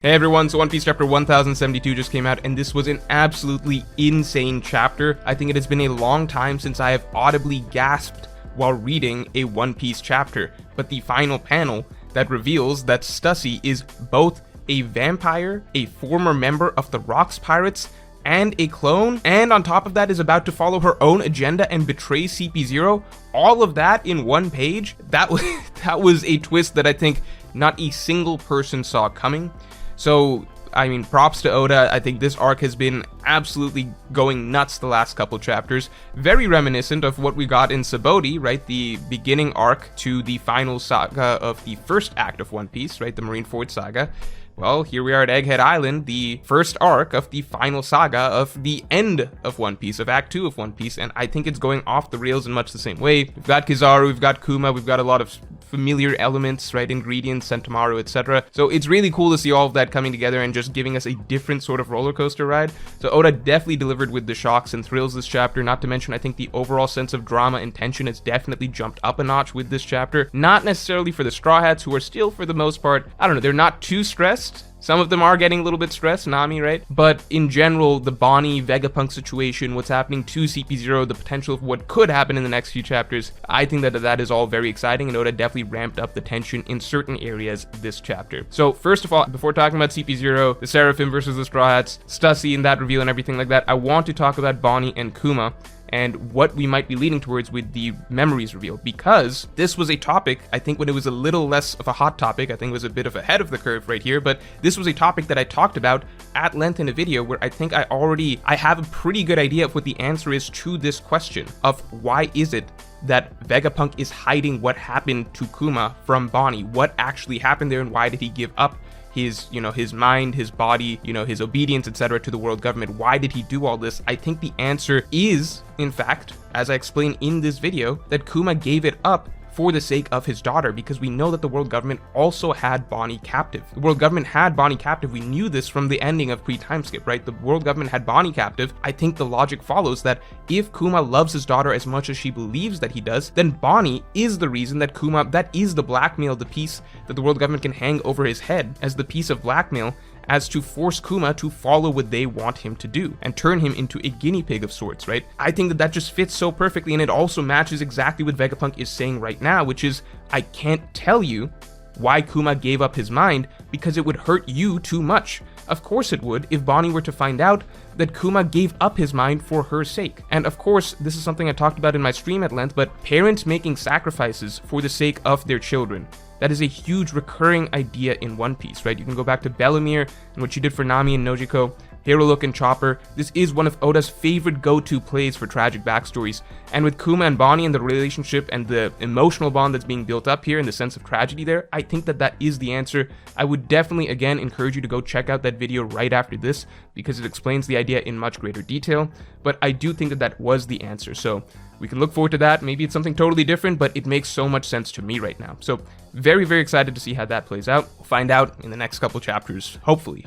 Hey everyone, so One Piece chapter 1072 just came out, and this was an absolutely insane chapter. I think it has been a long time since I have audibly gasped while reading a One Piece chapter, but the final panel that reveals that Stussy is both a vampire, a former member of the Rocks Pirates, and a clone, and on top of that is about to follow her own agenda and betray CP0, all of that in one page. That was a twist that I think not a single person saw coming. So, I mean, props to Oda. I think this arc has been absolutely going nuts the last couple chapters. Very reminiscent of what we got in Sabaody, right? The beginning arc to the final saga of the first act of One Piece, right? The Marineford saga. Well, here we are at Egghead Island, the first arc of the final saga of the end of One Piece, of Act 2 of One Piece, and I think it's going off the rails in much the same way. We've got Kizaru, we've got Kuma, we've got a lot of familiar elements, right, ingredients, Sentomaru, etc. So it's really cool to see all of that coming together and just giving us a different sort of roller coaster ride. So Oda definitely delivered with the shocks and thrills this chapter, not to mention I think the overall sense of drama and tension has definitely jumped up a notch with this chapter. Not necessarily for the Straw Hats, who are still, for the most part, I don't know, they're not too stressed. Some of them are getting a little bit stressed, Nami, right? But in general, the Bonnie, Vegapunk situation, what's happening to CP0, the potential of what could happen in the next few chapters, I think that is all very exciting, and Oda definitely ramped up the tension in certain areas this chapter. So first of all, before talking about CP0, the Seraphim versus the Straw Hats, Stussy and that reveal and everything like that, I want to talk about Bonnie and Kuma and what we might be leading towards with the memories reveal, because this was a topic, I think when it was a little less of a hot topic, I think it was a bit of ahead of the curve right here, but this was a topic that I talked about at length in a video where I think I have a pretty good idea of what the answer is to this question of why is it that Vegapunk is hiding what happened to Kuma from Bonnie, what actually happened there, and why did he give up his mind, his body, his obedience, etc. to the world government. Why did he do all this? I think the answer is, in fact, as I explain in this video, that Kuma gave it up for the sake of his daughter, because we know that the world government also had Bonnie captive. The world government had Bonnie captive. We knew this from the ending of Pre-Time Skip, right? The world government had Bonnie captive. I think the logic follows that if Kuma loves his daughter as much as she believes that he does, then Bonnie is the reason that that is the blackmail, the piece that the world government can hang over his head as the piece of blackmail, as to force Kuma to follow what they want him to do and turn him into a guinea pig of sorts, right? I think that just fits so perfectly, and it also matches exactly what Vegapunk is saying right now, which is, I can't tell you why Kuma gave up his mind because it would hurt you too much. Of course it would if Bonnie were to find out that Kuma gave up his mind for her sake. And of course, this is something I talked about in my stream at length, but parents making sacrifices for the sake of their children. That is a huge recurring idea in One Piece, right? You can go back to Bellemere and what she did for Nami and Nojiko, Hirolook and Chopper. This is one of Oda's favorite go-to plays for tragic backstories. And with Kuma and Bonnie and the relationship and the emotional bond that's being built up here and the sense of tragedy there, I think that is the answer. I would definitely, again, encourage you to go check out that video right after this because it explains the idea in much greater detail. But I do think that was the answer. So we can look forward to that. Maybe it's something totally different, but it makes so much sense to me right now. So very, very excited to see how that plays out. We'll find out in the next couple chapters. Hopefully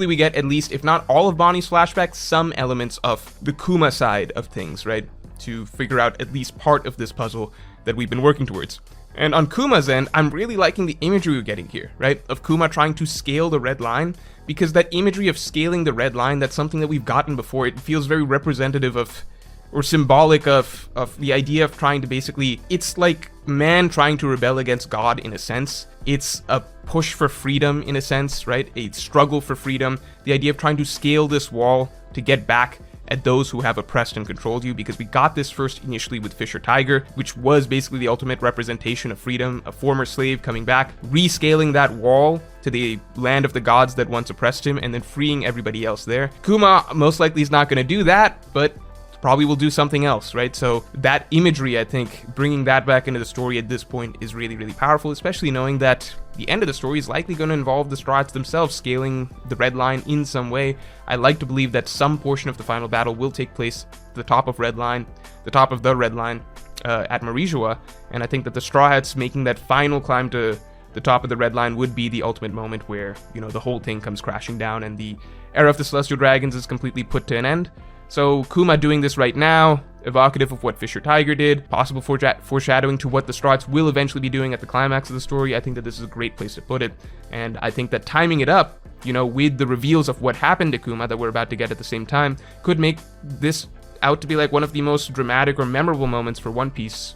we get at least, if not all of Bonnie's flashbacks, some elements of the Kuma side of things, right? To figure out at least part of this puzzle that we've been working towards. And on Kuma's end, I'm really liking the imagery we're getting here, right? Of Kuma trying to scale the red line, because that imagery of scaling the red line, that's something that we've gotten before. It feels very representative of, or symbolic of the idea of trying to basically, it's like man trying to rebel against God in a sense. It's a push for freedom in a sense, right? A struggle for freedom. The idea of trying to scale this wall to get back at those who have oppressed and controlled you, because we got this first initially with Fisher Tiger, which was basically the ultimate representation of freedom, a former slave coming back, rescaling that wall to the land of the gods that once oppressed him, and then freeing everybody else there. Kuma most likely is not going to do that, but probably will do something else, right? So that imagery, I think, bringing that back into the story at this point is really, really powerful, especially knowing that the end of the story is likely going to involve the Straw Hats themselves scaling the red line in some way. I like to believe that some portion of the final battle will take place at the top of the red line at Marijoa, and I think that the Straw Hats making that final climb to the top of the red line would be the ultimate moment where, the whole thing comes crashing down and the era of the Celestial Dragons is completely put to an end. So Kuma doing this right now, evocative of what Fisher Tiger did, possible foreshadowing to what the Straw Hats will eventually be doing at the climax of the story. I think that this is a great place to put it, and I think that timing it up, with the reveals of what happened to Kuma that we're about to get at the same time, could make this out to be like one of the most dramatic or memorable moments for One Piece,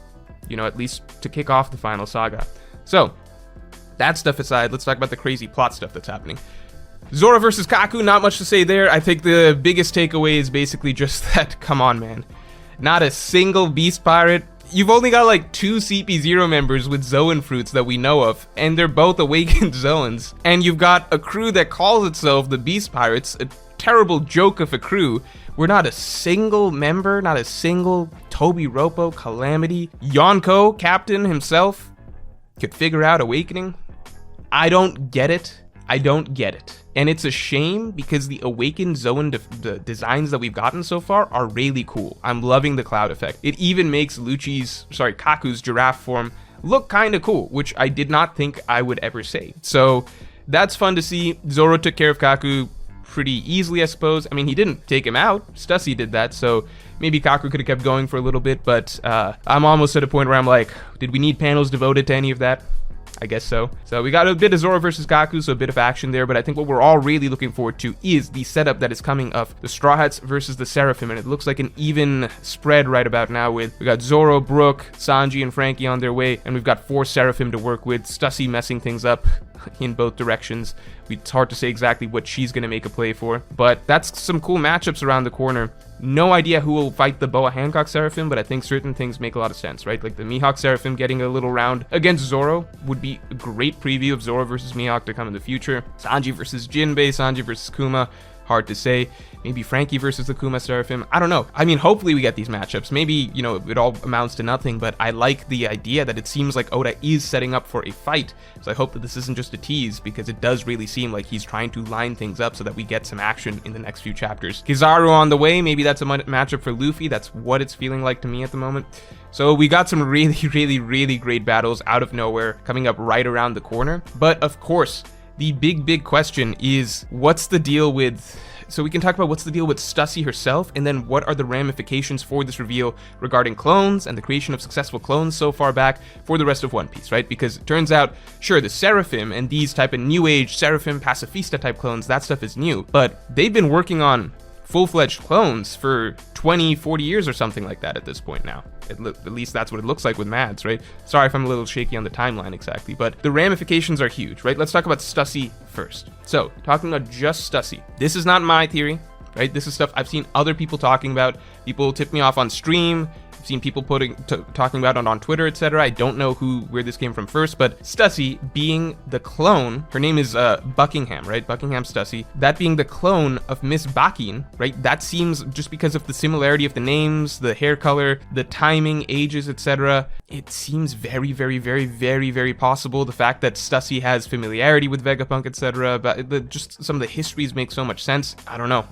at least to kick off the final saga. So, that stuff aside, let's talk about the crazy plot stuff that's happening. Zoro versus Kaku, not much to say there. I think the biggest takeaway is basically just that, come on, man. Not a single Beast Pirate. You've only got like 2 CP0 members with Zoan fruits that we know of, and they're both awakened Zoans. And you've got a crew that calls itself the Beast Pirates, a terrible joke of a crew, where not a single member, not a single Toby Roppo, Calamity, Yonko, captain himself, could figure out awakening. I don't get it. And it's a shame because the awakened Zoan designs that we've gotten so far are really cool. I'm loving the cloud effect. It even makes Kaku's giraffe form look kind of cool, which I did not think I would ever say. So that's fun to see. Zoro took care of Kaku pretty easily, I suppose. I mean, he didn't take him out. Stussy did that, so maybe Kaku could have kept going for a little bit, but I'm almost at a point where I'm like, did we need panels devoted to any of that? I guess so. So we got a bit of Zoro versus Kaku, so a bit of action there, but I think what we're all really looking forward to is the setup that is coming of the Straw Hats versus the Seraphim, and it looks like an even spread right about now with we got Zoro, Brook, Sanji, and Frankie on their way, and we've got 4 Seraphim to work with, Stussy messing things up in both directions. It's hard to say exactly what she's going to make a play for, but that's some cool matchups around the corner. No idea who will fight the Boa Hancock Seraphim, but I think certain things make a lot of sense, right? Like the Mihawk Seraphim getting a little round against Zoro would be a great preview of Zoro versus Mihawk to come in the future. Sanji versus Jinbei, Sanji versus Kuma, hard to say. Maybe Frankie versus the Kuma Seraphim. I don't know. I mean, hopefully we get these matchups. Maybe, it all amounts to nothing, but I like the idea that it seems like Oda is setting up for a fight. So I hope that this isn't just a tease, because it does really seem like he's trying to line things up so that we get some action in the next few chapters. Kizaru on the way. Maybe that's a matchup for Luffy. That's what it's feeling like to me at the moment. So we got some really great battles out of nowhere coming up right around the corner. But of course, the big question is, what's the deal with... So we can talk about what's the deal with Stussy herself, and then what are the ramifications for this reveal regarding clones and the creation of successful clones so far back for the rest of One Piece, right? Because it turns out, sure, the Seraphim and these type of new age Seraphim pacifista type clones, that stuff is new, but they've been working on full-fledged clones for 20, 40 years or something like that at this point now. At least that's what it looks like with Mads, right? Sorry if I'm a little shaky on the timeline exactly, but the ramifications are huge, right? Let's talk about Stussy first. So, talking about just Stussy. This is not my theory, right? This is stuff I've seen other people talking about. People tip me off on stream. I've seen people talking about it on Twitter, etc. I don't know where this came from first, but Stussy being the clone, her name is Buckingham, right? Buckingham Stussy. That being the clone of Miss Bakin, right? That seems, just because of the similarity of the names, the hair color, the timing, ages, etc. It seems very possible. The fact that Stussy has familiarity with Vegapunk, etc. But just some of the histories make so much sense. I don't know.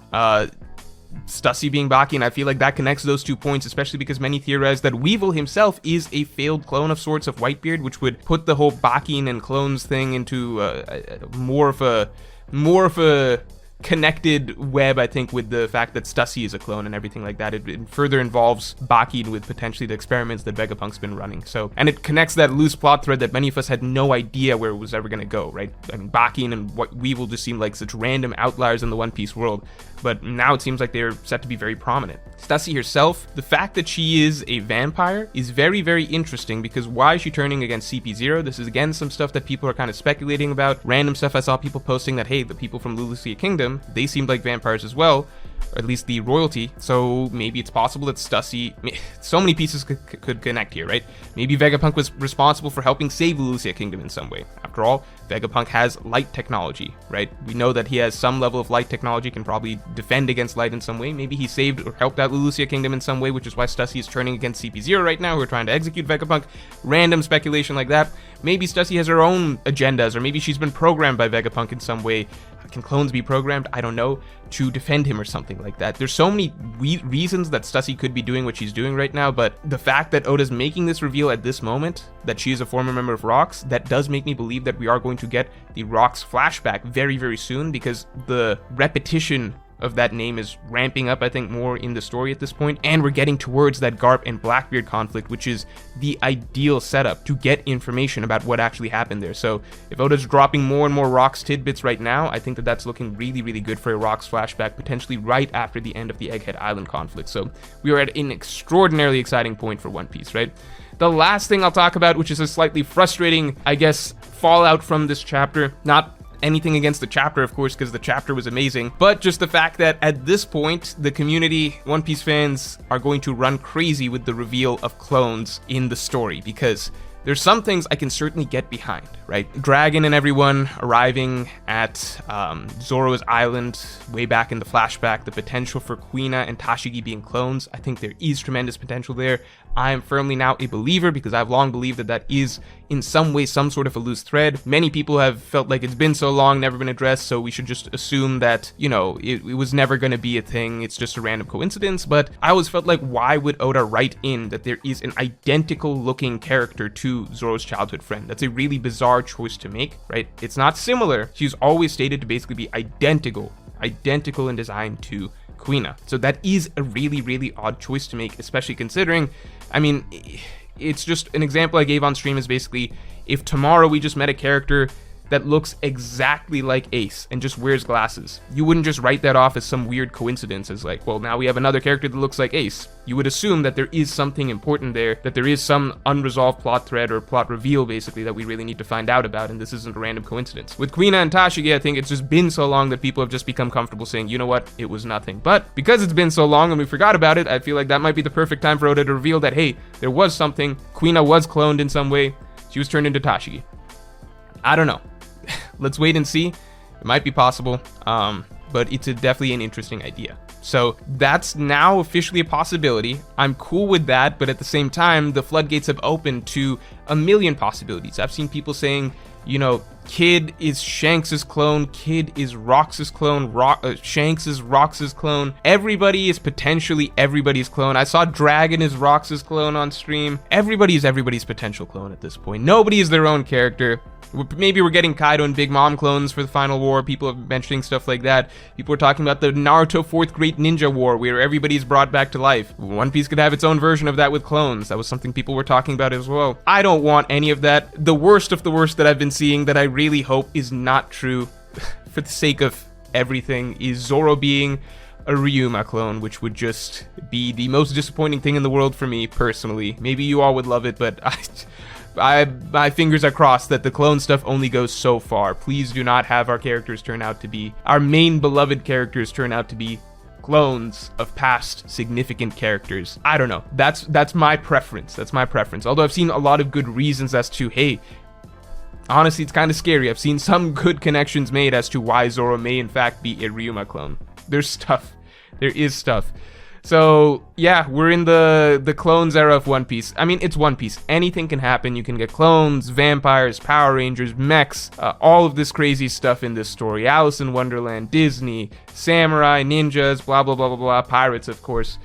Stussy being Bakin, I feel like that connects those 2 points, especially because many theorize that Weevil himself is a failed clone of sorts of Whitebeard, which would put the whole Bakin and clones thing into more of a connected web, I think, with the fact that Stussy is a clone and everything like that. It further involves Bakin with potentially the experiments that Vegapunk's been running. So, and it connects that loose plot thread that many of us had no idea where it was ever going to go, right? I mean, Bakin and Weevil just seemed like such random outliers in the One Piece world, but now it seems like they're set to be very prominent. Stussy herself, the fact that she is a vampire is very interesting, because why is she turning against CP0? This is again some stuff that people are kind of speculating about. Random stuff I saw people posting that, hey, the people from Lulusia Kingdom, they seemed like vampires as well, or at least the royalty, so maybe it's possible that Stussy... So many pieces could connect here, right? Maybe Vegapunk was responsible for helping save Lulusia Kingdom in some way. After all, Vegapunk has light technology, right? We know that he has some level of light technology, can probably defend against light in some way. Maybe he saved or helped out Lulusia Kingdom in some way, which is why Stussy is turning against CP0 right now, who are trying to execute Vegapunk. Random speculation like that. Maybe Stussy has her own agendas, or maybe she's been programmed by Vegapunk in some way. Can clones be programmed? I don't know. To defend him or something like that. There's so many reasons that Stussy could be doing what she's doing right now, but the fact that Oda's making this reveal at this moment, that she is a former member of ROX, that does make me believe that we are going to get the ROX flashback very soon, because the repetition of that name is ramping up, I think, more in the story at this point, and we're getting towards that Garp and Blackbeard conflict, which is the ideal setup to get information about what actually happened there. So if Oda's dropping more and more Rocks tidbits right now, I think that that's looking really, really good for a Rocks flashback, potentially right after the end of the Egghead Island conflict. So we are at an extraordinarily exciting point for One Piece, right? The last thing I'll talk about, which is a slightly frustrating, I guess, fallout from this chapter, not anything against the chapter, of course, because the chapter was amazing, but just the fact that at this point, the community, One Piece fans, are going to run crazy with the reveal of clones in the story, because there's some things I can certainly get behind, right? Dragon and everyone arriving at Zoro's island way back in the flashback, the potential for Kuina and Tashigi being clones, I think there is tremendous potential there. I am firmly now a believer because I've long believed that that is in some way some sort of a loose thread. Many people have felt like it's been so long, never been addressed, so we should just assume that, you know, it was never going to be a thing, it's just a random coincidence. But I always felt like, why would Oda write in that there is an identical looking character to Zoro's childhood friend? That's a really bizarre choice to make, right? It's not similar. She's always stated to basically be identical in design to Kuina. So that is a really, really odd choice to make, especially considering, I mean, it's just an example I gave on stream is basically if tomorrow we just met a character that looks exactly like Ace and just wears glasses, you wouldn't just write that off as some weird coincidence as like, well, now we have another character that looks like Ace. You would assume that there is something important there, that there is some unresolved plot thread or plot reveal basically that we really need to find out about, and this isn't a random coincidence. With Kuina and Tashigi, I think it's just been so long that people have just become comfortable saying, you know what, it was nothing. But because it's been so long and we forgot about it, I feel like that might be the perfect time for Oda to reveal that, hey, there was something. Kuina was cloned in some way. She was turned into Tashigi. I don't know. Let's wait and see. It might be possible, but it's definitely an interesting idea. So that's now officially a possibility. I'm cool with that, but at the same time, the floodgates have opened to a million possibilities. I've seen people saying, you know, Kid is Shanks' clone, Kid is Rox's clone, Shanks is Rox's clone. Everybody is potentially everybody's clone. I saw Dragon is Rox's clone on stream. Everybody is everybody's potential clone at this point. Nobody is their own character. Maybe we're getting Kaido and Big Mom clones for the final war. People are mentioning stuff like that. People are talking about the Naruto 4th Great Ninja War, where everybody's brought back to life. One Piece could have its own version of that with clones. That was something people were talking about as well. I don't want any of that. The worst of the worst that I've been seeing that I really hope is not true, for the sake of everything, is Zoro being a Ryuma clone, which would just be the most disappointing thing in the world for me, personally. Maybe you all would love it, but my fingers are crossed that the clone stuff only goes so far. Please do not have our characters turn out to be, our main beloved characters turn out to be clones of past significant characters. I don't know. That's my preference. That's my preference. Although I've seen a lot of good reasons as to, hey, honestly, it's kind of scary. I've seen some good connections made as to why Zoro may in fact be a Ryuma clone. There's stuff. There is stuff. So, yeah, we're in the clones era of One Piece. I mean, it's One Piece. Anything can happen. You can get clones, vampires, Power Rangers, mechs, all of this crazy stuff in this story. Alice in Wonderland, Disney, samurai, ninjas, blah, blah, blah, blah, blah, pirates, of course.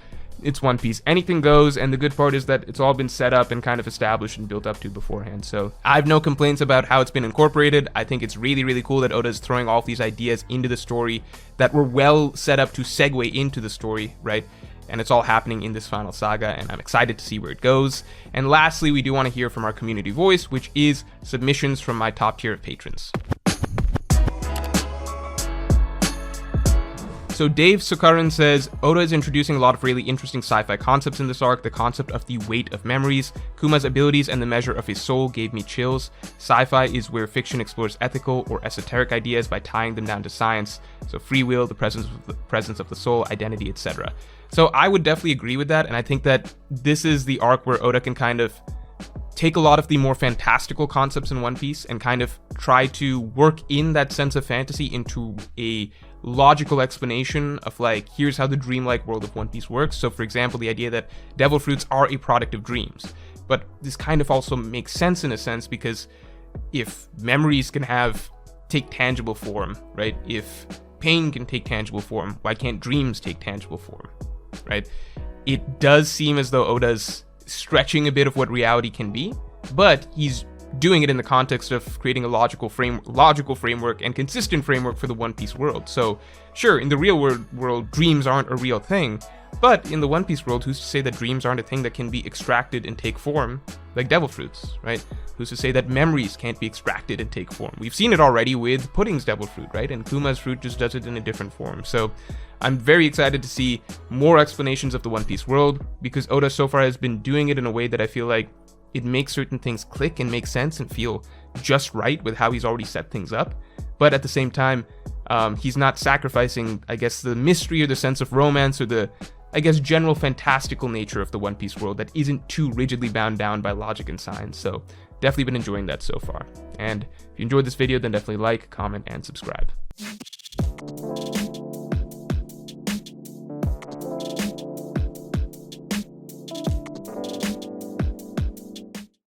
It's One Piece. Anything goes, and the good part is that it's all been set up and kind of established and built up to beforehand. So I have no complaints about how it's been incorporated. I think it's really, really cool that Oda is throwing all of these ideas into the story that were well set up to segue into the story, right? And it's all happening in this final saga, and I'm excited to see where it goes. And lastly, we do want to hear from our community voice, which is submissions from my top tier of patrons. So Dave Sukaran says, Oda is introducing a lot of really interesting sci-fi concepts in this arc. The concept of the weight of memories, Kuma's abilities, and the measure of his soul gave me chills. Sci-fi is where fiction explores ethical or esoteric ideas by tying them down to science. So free will, the presence of the soul, identity, etc. So I would definitely agree with that, and I think that this is the arc where Oda can kind of take a lot of the more fantastical concepts in One Piece and kind of try to work in that sense of fantasy into a logical explanation of, like, here's how the dreamlike world of One Piece works. So for example, the idea that devil fruits are a product of dreams. But this kind of also makes sense in a sense, because if memories can take tangible form, right? If pain can take tangible form, why can't dreams take tangible form, right? It does seem as though Oda's stretching a bit of what reality can be, but he's doing it in the context of creating a logical framework and consistent framework for the One Piece world. So sure, in the real world, dreams aren't a real thing, but in the One Piece world, who's to say that dreams aren't a thing that can be extracted and take form, like devil fruits, right? Who's to say that memories can't be extracted and take form? We've seen it already with Pudding's devil fruit, right? And Kuma's fruit just does it in a different form. So I'm very excited to see more explanations of the One Piece world, because Oda so far has been doing it in a way that I feel like it makes certain things click and make sense and feel just right with how he's already set things up. But at the same time, he's not sacrificing, I guess, the mystery or the sense of romance or the, I guess, general fantastical nature of the One Piece world that isn't too rigidly bound down by logic and science. So definitely been enjoying that so far. And if you enjoyed this video, then definitely like, comment, and subscribe.